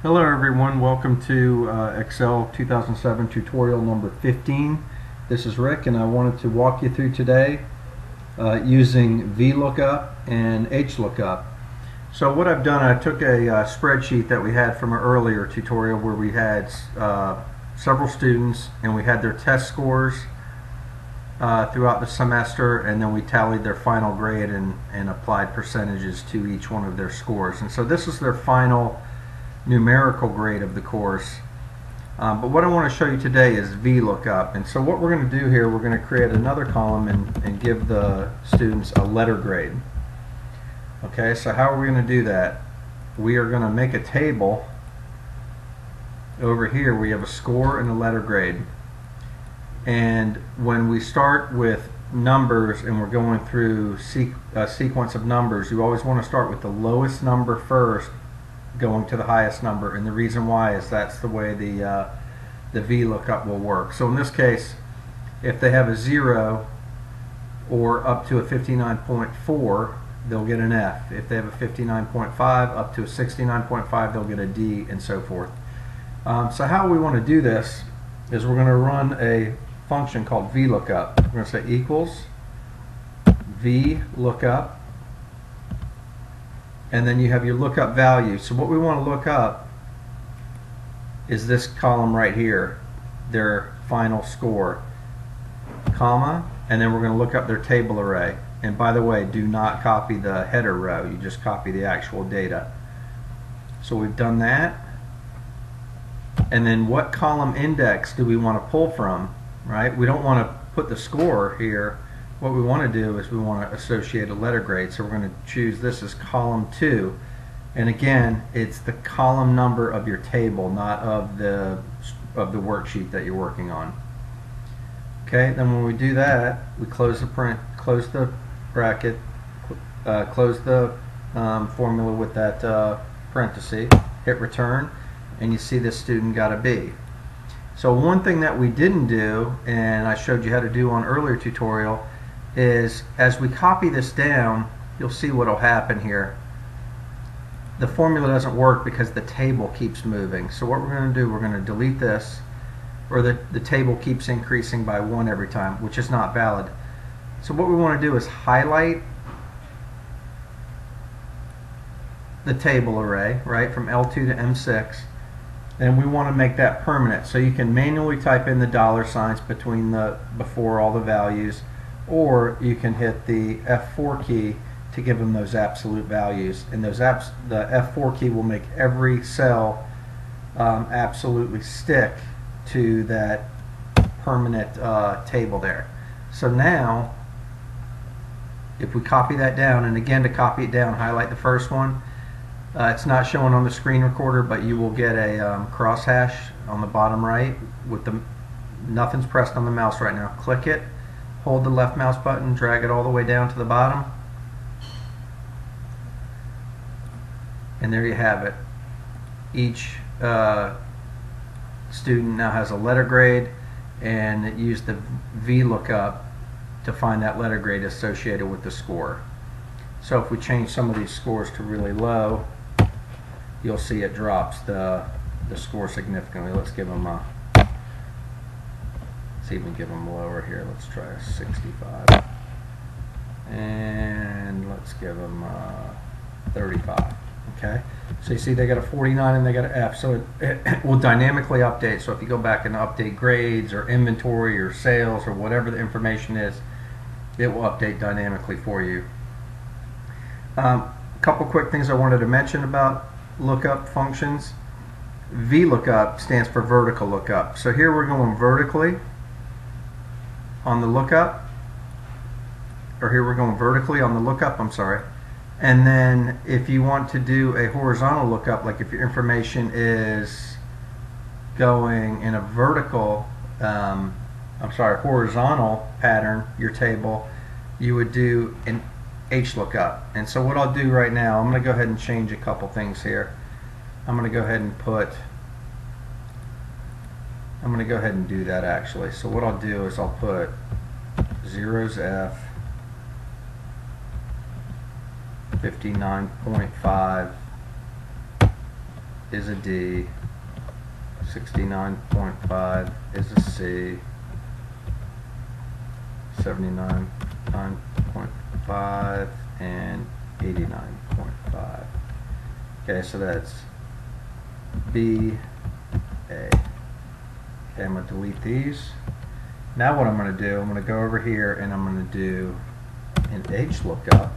Hello everyone, welcome to Excel 2007 tutorial number 15. This is Rick and I wanted to walk you through today using Vlookup and HLOOKUP. So what I've done, I took a spreadsheet that we had from an earlier tutorial where we had several students and we had their test scores throughout the semester, and then we tallied their final grade and applied percentages to each one of their scores. And so this is their final numerical grade of the course. But what I want to show you today is Vlookup. And so what we're going to do here, we're going to create another column and give the students a letter grade. Okay, so how are we going to do that? We are going to make a table. Over here we have a score and a letter grade. And when we start with numbers and we're going through a sequence of numbers, you always want to start with the lowest number first, going to the highest number, and the reason why is that's the way the Vlookup will work. So in this case, if they have a 0 or up to a 59.4, they'll get an F. If they have a 59.5 up to a 69.5, they'll get a D, and so forth. So how we want to do this is we're going to run a function called Vlookup. We're going to say equals Vlookup, and then you have your lookup value. So what we want to look up is this column right here, their final score, comma, and then we're going to look up their table array. And by the way, do not copy the header row, you just copy the actual data. So we've done that. And then what column index do we want to pull from, right? We don't want to put the score here. What we want to do is we want to associate a letter grade, so we're going to choose this as column 2, and again it's the column number of your table, not of the worksheet that you're working on. Okay, then when we do that, we close the bracket, close the formula with that parenthesis, hit return, and you see this student got a B. So one thing that we didn't do, and I showed you how to do on earlier tutorial, is as we copy this down, you'll see what will happen here. The formula doesn't work because the table keeps moving. So what we're going to do, we're going to delete this, or the table keeps increasing by 1 every time, which is not valid. So what we want to do is highlight the table array, right, from L2 to M6, and we want to make that permanent. So you can manually type in the $signs before all the values, or you can hit the F4 key to give them those absolute values, and the F4 key will make every cell absolutely stick to that permanent table there. So now if we copy that down, and again to copy it down, highlight the first one. It's not showing on the screen recorder, but you will get a crosshash on the bottom right with nothing's pressed on the mouse right now. Click it, hold the left mouse button, drag it all the way down to the bottom, and there you have it. Each student now has a letter grade, and it used the Vlookup to find that letter grade associated with the score. So if we change some of these scores to really low, you'll see it drops the score significantly. Let's give them a, let's even give them lower here. Let's try a 65, and let's give them 35. Okay, so you see they got a 49 and they got an F. So it will dynamically update. So if you go back and update grades or inventory or sales or whatever the information is, it will update dynamically for you. Couple quick things I wanted to mention about lookup functions. Vlookup stands for vertical lookup. So here we're going vertically on the lookup, or here we're going vertically on the lookup, I'm sorry. And then if you want to do a horizontal lookup, like if your information is going in a vertical, horizontal pattern, your table, you would do an HLOOKUP. And so what I'll do right now, I'm going to go ahead and change a couple things here. I'm going to go ahead and do that actually. So what I'll do is I'll put 0's F, 59.5 is a D, 69.5 is a C, 79.5 and 89.5. Okay, so that's B, A. Okay, I'm going to delete these. Now what I'm going to do, I'm going to go over here and I'm going to do an H lookup,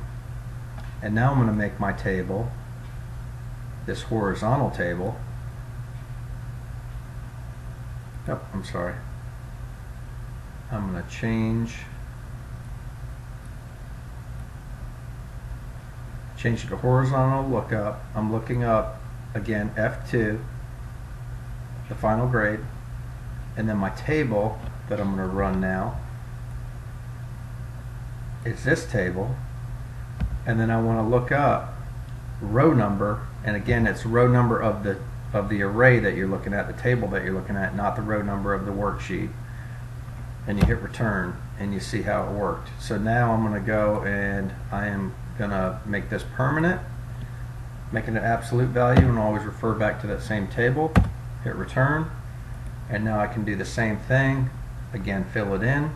and now I'm going to make my table, this horizontal table. Oh, I'm sorry. I'm going to change it to horizontal lookup. I'm looking up again F2, the final grade, and then my table that I'm going to run now is this table, and then I want to look up row number, and again it's row number of the array that you're looking at, the table that you're looking at, not the row number of the worksheet, and you hit return and you see how it worked. So now I'm going to go and I am going to make this permanent, make it an absolute value, and always refer back to that same table, hit return, and now I can do the same thing again, fill it in,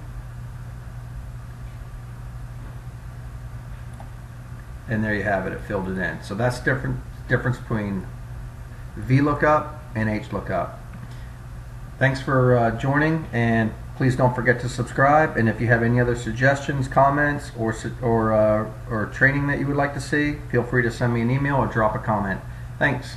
and there you have it, it filled it in. So that's difference between VLOOKUP and HLOOKUP. Thanks for joining, and please don't forget to subscribe, and if you have any other suggestions, comments, or training that you would like to see, feel free to send me an email or drop a comment. Thanks.